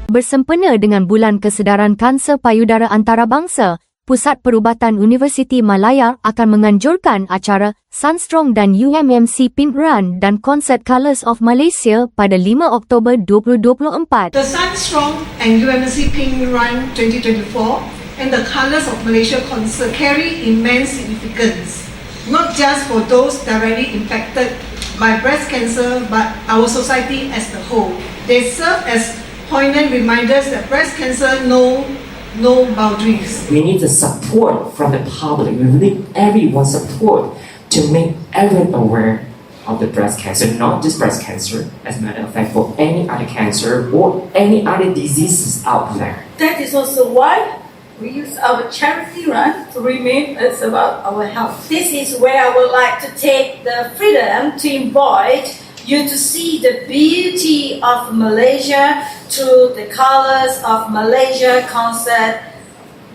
Bersempena dengan Bulan Kesedaran Kanser Payudara Antarabangsa, Pusat Perubatan Universiti Malaya akan menganjurkan acara Sunstrong dan UMMC Pink Run dan konsert Colors of Malaysia pada 5 Oktober 2024. The Sunstrong and UMMC Pink Run 2024 and the Colors of Malaysia Concert carry immense significance, not just for those directly impacted by breast cancer, but our society as a whole. They serve as poignant reminders that breast cancer knows no boundaries. We need the support from the public. We need everyone's support to make everyone aware of the breast cancer, not just breast cancer, as a matter of fact, for any other cancer or any other diseases out there. That is also why we use our charity run to remind us about our health. This is where I would like to take the freedom to invite you to see the beauty of Malaysia through the Colors of Malaysia Concert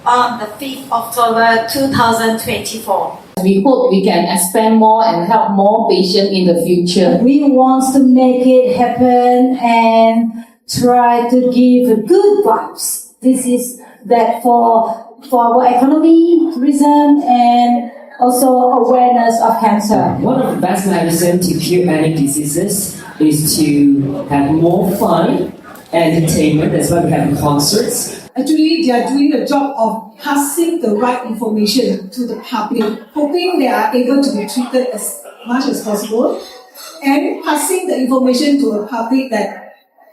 on the 5th October 2024. We hope we can expand more and help more patients in the future. We want to make it happen and try to give good vibes. This is that for our economy, tourism, and also awareness of cancer. One of the best medicine to cure any diseases is to have more fun, entertainment. That's why we have concerts. Actually, they are doing the job of passing the right information to the public, hoping they are able to be treated as much as possible, and passing the information to the public that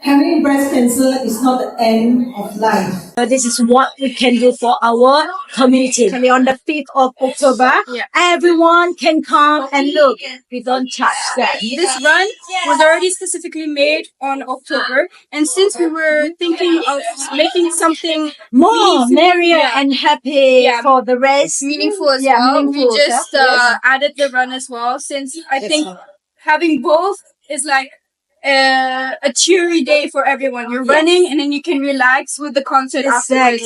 having breast cancer is not the end of life. This is what we can do for our community. On the 5th of October, everyone can come and look. We don't charge that. This run was already specifically made on October, and since we were thinking of making something More merrier and happy for the rest. meaningful as well, we just added the run as well, since I think having both is like a cheery day for everyone. You're running and then you can relax with the concert afterwards.